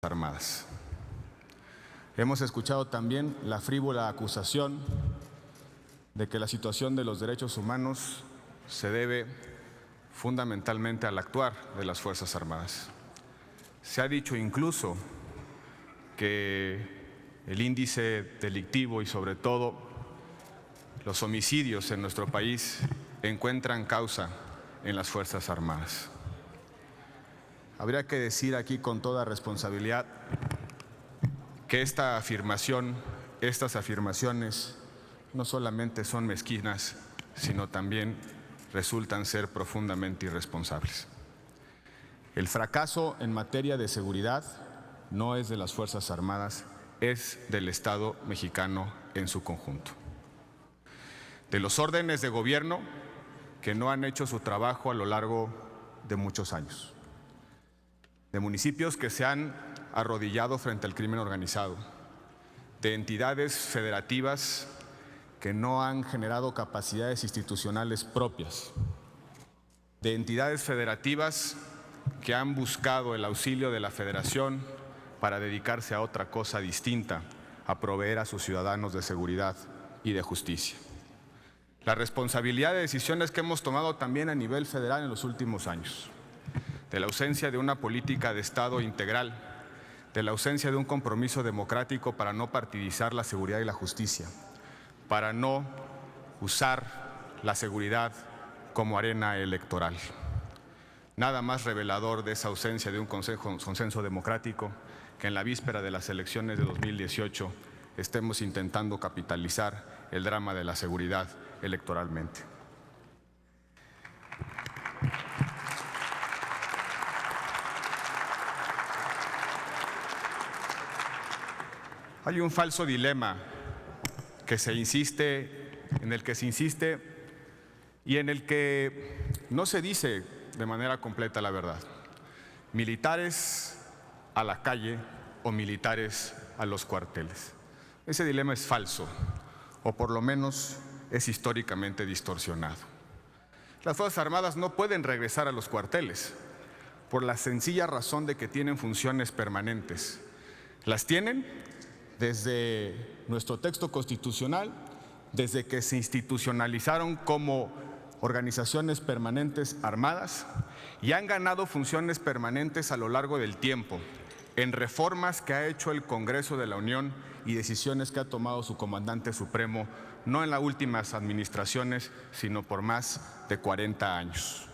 Armadas. Hemos escuchado también la frívola acusación de que la situación de los derechos humanos se debe fundamentalmente al actuar de las Fuerzas Armadas. Se ha dicho incluso que el índice delictivo y sobre todo los homicidios en nuestro país encuentran causa en las Fuerzas Armadas. Habría que decir aquí con toda responsabilidad que estas afirmaciones no solamente son mezquinas, sino también resultan ser profundamente irresponsables. El fracaso en materia de seguridad no es de las Fuerzas Armadas, es del Estado mexicano en su conjunto. De los órdenes de gobierno que no han hecho su trabajo a lo largo de muchos años. De municipios que se han arrodillado frente al crimen organizado, de entidades federativas que no han generado capacidades institucionales propias, de entidades federativas que han buscado el auxilio de la Federación para dedicarse a otra cosa distinta, a proveer a sus ciudadanos de seguridad y de justicia. La responsabilidad de decisiones que hemos tomado también a nivel federal en los últimos años, de la ausencia de una política de Estado integral, de la ausencia de un compromiso democrático para no partidizar la seguridad y la justicia, para no usar la seguridad como arena electoral. Nada más revelador de esa ausencia de un consenso democrático que en la víspera de las elecciones de 2018 estemos intentando capitalizar el drama de la seguridad electoralmente. Hay un falso dilema en el que se insiste y en el que no se dice de manera completa la verdad. Militares a la calle o militares a los cuarteles. Ese dilema es falso, o por lo menos es históricamente distorsionado. Las Fuerzas Armadas no pueden regresar a los cuarteles por la sencilla razón de que tienen funciones permanentes. Las tienen desde nuestro texto constitucional, desde que se institucionalizaron como organizaciones permanentes armadas y han ganado funciones permanentes a lo largo del tiempo, en reformas que ha hecho el Congreso de la Unión y decisiones que ha tomado su comandante supremo, no en las últimas administraciones, sino por más de 40 años.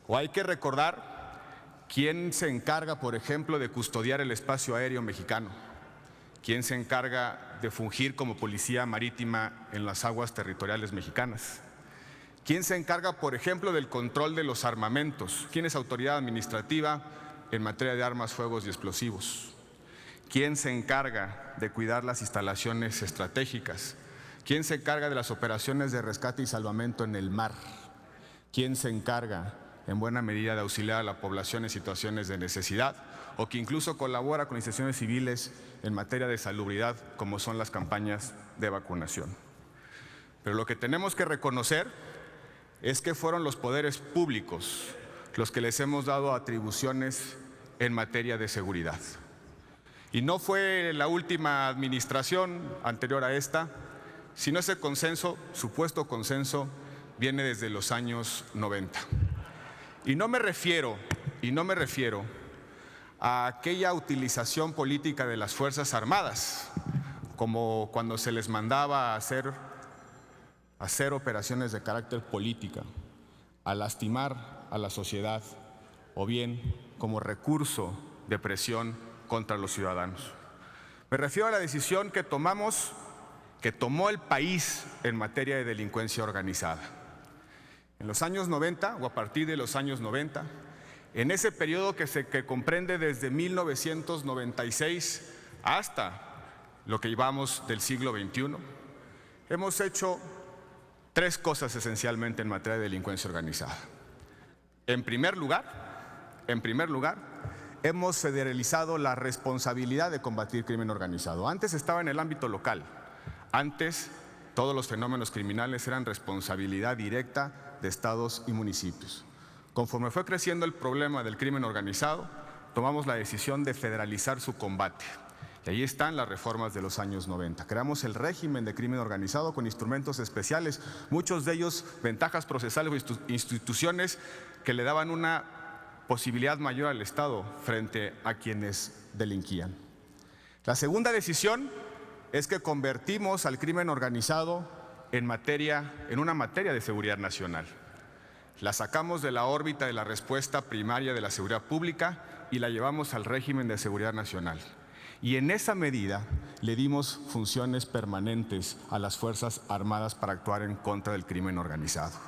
O hay que recordar quién se encarga, por ejemplo, de custodiar el espacio aéreo mexicano, quién se encarga de fungir como policía marítima en las aguas territoriales mexicanas, quién se encarga, por ejemplo, del control de los armamentos, quién es autoridad administrativa en materia de armas, fuegos y explosivos, quién se encarga de cuidar las instalaciones estratégicas, quién se encarga de las operaciones de rescate y salvamento en el mar, quién se encarga en buena medida de auxiliar a la población en situaciones de necesidad o que incluso colabora con instituciones civiles en materia de salubridad, como son las campañas de vacunación. Pero lo que tenemos que reconocer es que fueron los poderes públicos los que les hemos dado atribuciones en materia de seguridad. Y no fue la última administración anterior a esta, sino ese consenso, supuesto consenso, viene desde los años 90. Y no me refiero a aquella utilización política de las Fuerzas Armadas, como cuando se les mandaba a hacer operaciones de carácter político, a lastimar a la sociedad o bien como recurso de presión contra los ciudadanos. Me refiero a la decisión que tomó el país en materia de delincuencia organizada. En los años 90 o a partir de los años 90, en ese periodo que comprende desde 1996 hasta lo que llevamos del siglo XXI, hemos hecho tres cosas esencialmente en materia de delincuencia organizada. En primer lugar, hemos federalizado la responsabilidad de combatir crimen organizado. Antes estaba en el ámbito local. Antes, todos los fenómenos criminales eran responsabilidad directa de estados y municipios. Conforme fue creciendo el problema del crimen organizado, tomamos la decisión de federalizar su combate. Y ahí están las reformas de los años 90. Creamos el régimen de crimen organizado con instrumentos especiales, muchos de ellos ventajas procesales o instituciones que le daban una posibilidad mayor al Estado frente a quienes delinquían. La segunda decisión es que convertimos al crimen organizado en una materia de seguridad nacional. La sacamos de la órbita de la respuesta primaria de la seguridad pública y la llevamos al régimen de seguridad nacional. Y en esa medida le dimos funciones permanentes a las Fuerzas Armadas para actuar en contra del crimen organizado.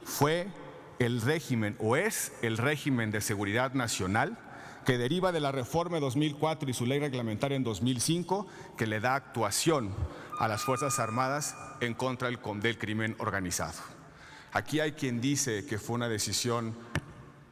Fue el régimen, o es el régimen de seguridad nacional, que deriva de la reforma de 2004 y su ley reglamentaria en 2005, que le da actuación a las Fuerzas Armadas en contra del crimen organizado. Aquí hay quien dice que fue una decisión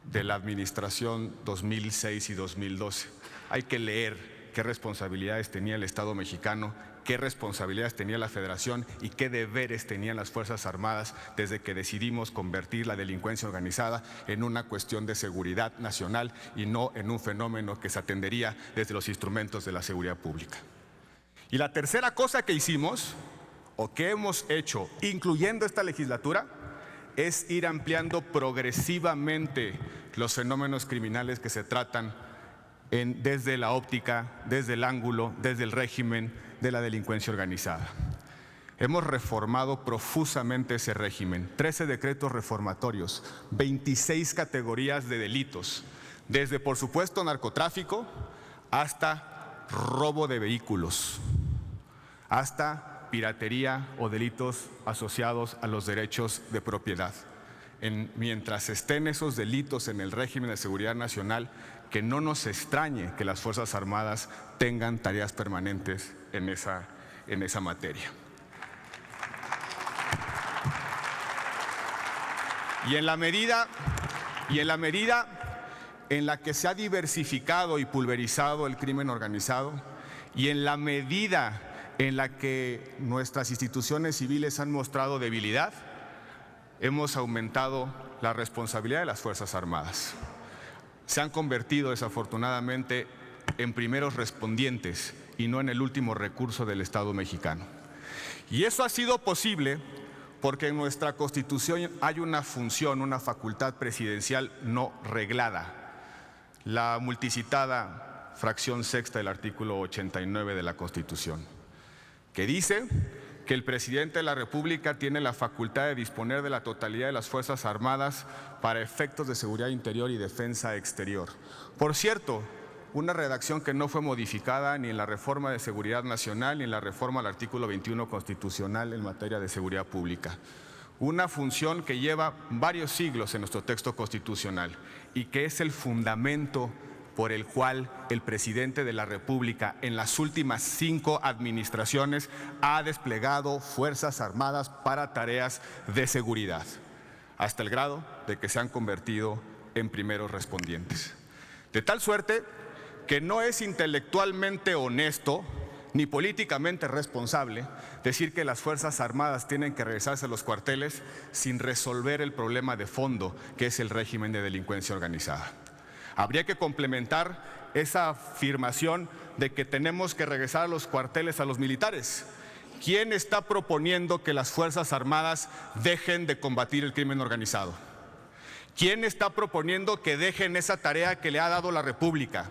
de la administración 2006 y 2012. Hay que leer qué responsabilidades tenía el Estado mexicano, qué responsabilidades tenía la Federación y qué deberes tenían las Fuerzas Armadas desde que decidimos convertir la delincuencia organizada en una cuestión de seguridad nacional y no en un fenómeno que se atendería desde los instrumentos de la seguridad pública. Y la tercera cosa que hicimos, o que hemos hecho, incluyendo esta legislatura, es ir ampliando progresivamente los fenómenos criminales que se tratan desde la óptica, desde el ángulo, desde el régimen de la delincuencia organizada. Hemos reformado profusamente ese régimen, 13 decretos reformatorios, 26 categorías de delitos, desde por supuesto narcotráfico hasta robo de vehículos, hasta piratería o delitos asociados a los derechos de propiedad. Mientras estén esos delitos en el régimen de seguridad nacional, que no nos extrañe que las Fuerzas Armadas tengan tareas permanentes en esa materia. Y en la medida en la que se ha diversificado y pulverizado el crimen organizado, y en la medida en la que nuestras instituciones civiles han mostrado debilidad, hemos aumentado la responsabilidad de las Fuerzas Armadas. Se han convertido desafortunadamente en primeros respondientes y no en el último recurso del Estado mexicano. Y eso ha sido posible porque en nuestra Constitución hay una función, una facultad presidencial no reglada, la multicitada fracción sexta del artículo 89 de la Constitución, que dice que el presidente de la República tiene la facultad de disponer de la totalidad de las Fuerzas Armadas para efectos de seguridad interior y defensa exterior. Por cierto, una redacción que no fue modificada ni en la reforma de seguridad nacional ni en la reforma al artículo 21 constitucional en materia de seguridad pública. Una función que lleva varios siglos en nuestro texto constitucional y que es el fundamento por el cual el presidente de la República en las últimas 5 administraciones ha desplegado Fuerzas Armadas para tareas de seguridad, hasta el grado de que se han convertido en primeros respondientes. De tal suerte que no es intelectualmente honesto ni políticamente responsable decir que las Fuerzas Armadas tienen que regresarse a los cuarteles sin resolver el problema de fondo que es el régimen de delincuencia organizada. Habría que complementar esa afirmación de que tenemos que regresar a los cuarteles a los militares. ¿Quién está proponiendo que las Fuerzas Armadas dejen de combatir el crimen organizado? ¿Quién está proponiendo que dejen esa tarea que le ha dado la República?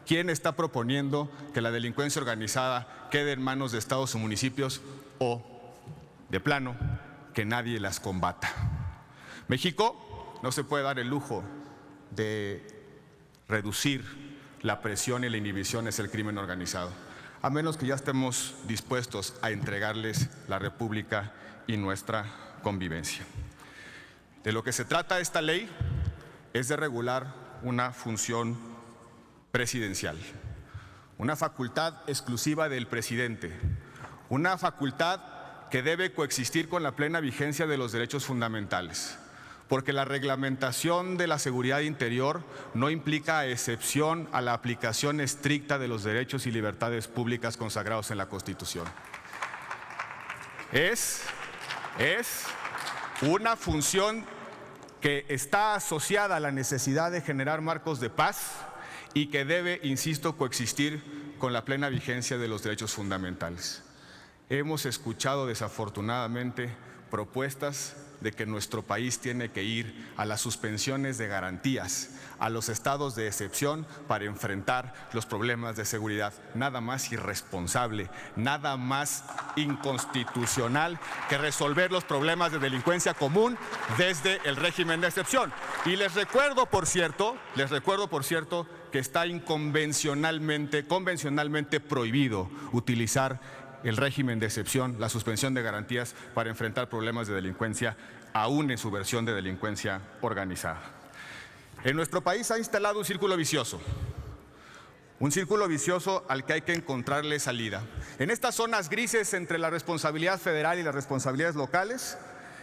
¿Quién está proponiendo que la delincuencia organizada quede en manos de estados o municipios o, de plano, que nadie las combata? México no se puede dar el lujo de reducir la presión y la inhibición hacia el crimen organizado, a menos que ya estemos dispuestos a entregarles la República y nuestra convivencia. De lo que se trata esta ley es de regular una función presidencial, una facultad exclusiva del presidente, una facultad que debe coexistir con la plena vigencia de los derechos fundamentales, porque la reglamentación de la seguridad interior no implica excepción a la aplicación estricta de los derechos y libertades públicas consagrados en la Constitución. Es una función que está asociada a la necesidad de generar marcos de paz y que debe, insisto, coexistir con la plena vigencia de los derechos fundamentales. Hemos escuchado desafortunadamente propuestas de que nuestro país tiene que ir a las suspensiones de garantías, a los estados de excepción para enfrentar los problemas de seguridad. Nada más irresponsable, nada más inconstitucional que resolver los problemas de delincuencia común desde el régimen de excepción. Y les recuerdo, por cierto, que está convencionalmente prohibido utilizar el régimen de excepción, la suspensión de garantías para enfrentar problemas de delincuencia, aún en su versión de delincuencia organizada. En nuestro país ha instalado un círculo vicioso al que hay que encontrarle salida. En estas zonas grises entre la responsabilidad federal y las responsabilidades locales,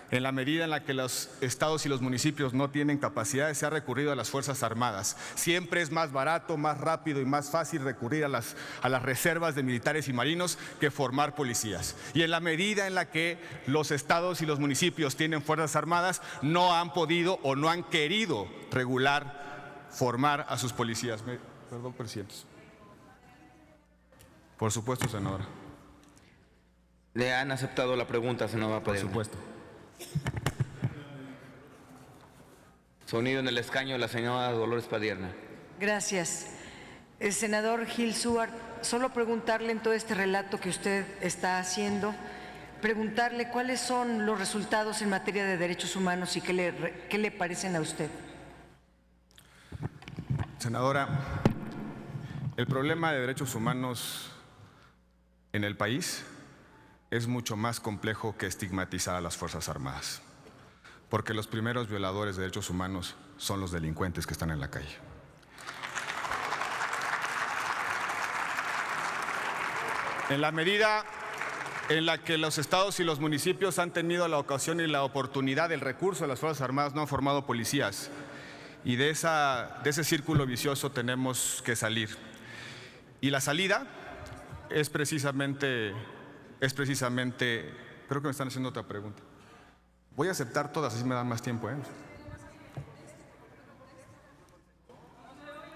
en la medida en la que los estados y los municipios no tienen capacidades, se ha recurrido a las Fuerzas Armadas. Siempre es más barato, más rápido y más fácil recurrir a las reservas de militares y marinos que formar policías. Y en la medida en la que los estados y los municipios tienen Fuerzas Armadas, no han podido o no han querido formar a sus policías. Perdón, presidente. Por supuesto, senadora. ¿Le han aceptado la pregunta, senadora Padierna? Por supuesto. Sonido en el escaño, la señora Dolores Padierna. Gracias. El senador Gil Suart, solo preguntarle en todo este relato que usted está haciendo, preguntarle cuáles son los resultados en materia de derechos humanos y qué le parecen a usted. Senadora, el problema de derechos humanos en el país es mucho más complejo que estigmatizar a las Fuerzas Armadas, porque los primeros violadores de derechos humanos son los delincuentes que están en la calle. En la medida en la que los estados y los municipios han tenido la ocasión y la oportunidad del recurso de las Fuerzas Armadas, no han formado policías, y de ese círculo vicioso tenemos que salir. Y la salida es precisamente, creo que me están haciendo otra pregunta. Voy a aceptar todas, así me dan más tiempo, ¿eh?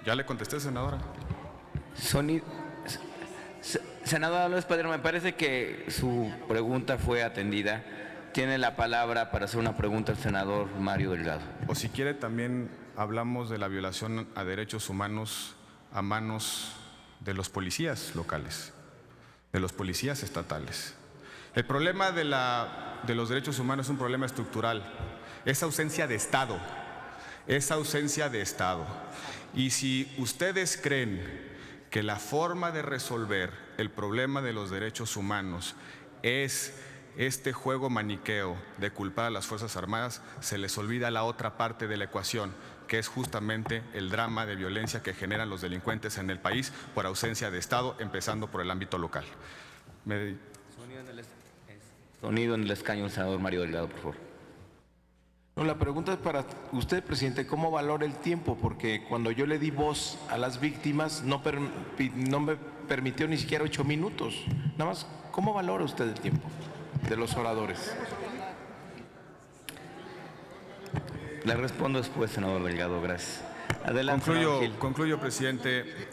Ya le contesté, senadora. Senadora Dolores Padierna, me parece que su pregunta fue atendida. Tiene la palabra para hacer una pregunta el senador Mario Delgado. O si quiere, también hablamos de la violación a derechos humanos a manos de los policías locales, de los policías estatales. El problema de los derechos humanos es un problema estructural, es ausencia de Estado, Y si ustedes creen que la forma de resolver el problema de los derechos humanos es este juego maniqueo de culpar a las Fuerzas Armadas, se les olvida la otra parte de la ecuación, que es justamente el drama de violencia que generan los delincuentes en el país por ausencia de Estado, empezando por el ámbito local. Sonido en el escaño, el senador Mario Delgado, por favor. No, la pregunta es para usted, presidente. ¿Cómo valora el tiempo? Porque cuando yo le di voz a las víctimas no me permitió ni siquiera 8 minutos. Nada más, ¿cómo valora usted el tiempo de los oradores? Le respondo después, senador Delgado, gracias. Adelante. Concluyo, presidente.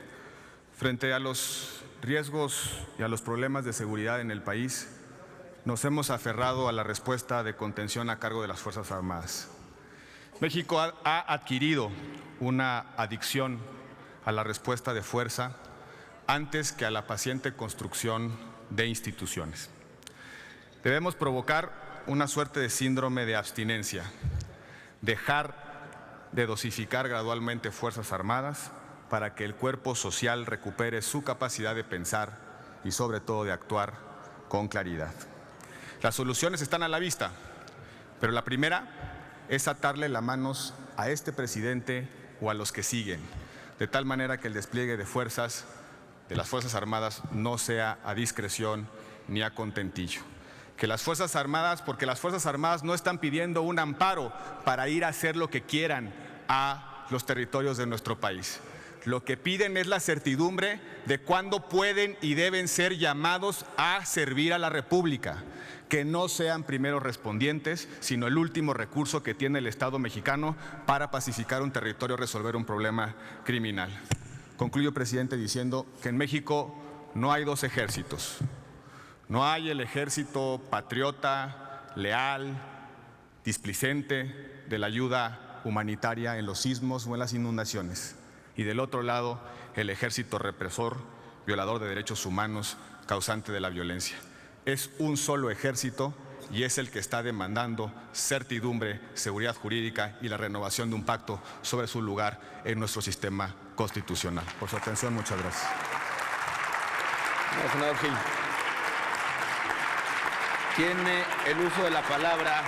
Frente a los riesgos y a los problemas de seguridad en el país, nos hemos aferrado a la respuesta de contención a cargo de las Fuerzas Armadas. México ha adquirido una adicción a la respuesta de fuerza antes que a la paciente construcción de instituciones. Debemos provocar una suerte de síndrome de abstinencia, dejar de dosificar gradualmente Fuerzas Armadas para que el cuerpo social recupere su capacidad de pensar y sobre todo de actuar con claridad. Las soluciones están a la vista, pero la primera es atarle las manos a este presidente o a los que siguen, de tal manera que el despliegue de las Fuerzas Armadas no sea a discreción ni a contentillo. Que las Fuerzas Armadas, porque las Fuerzas Armadas no están pidiendo un amparo para ir a hacer lo que quieran a los territorios de nuestro país. Lo que piden es la certidumbre de cuándo pueden y deben ser llamados a servir a la República, que no sean primeros respondientes, sino el último recurso que tiene el Estado mexicano para pacificar un territorio, resolver un problema criminal. Concluyo, presidente, diciendo que en México no hay dos ejércitos. No hay el ejército patriota, leal, displicente de la ayuda humanitaria en los sismos o en las inundaciones. Y del otro lado, el ejército represor, violador de derechos humanos, causante de la violencia. Es un solo ejército y es el que está demandando certidumbre, seguridad jurídica y la renovación de un pacto sobre su lugar en nuestro sistema constitucional. Por su atención, muchas gracias. Senador Gil. Tiene el uso de la palabra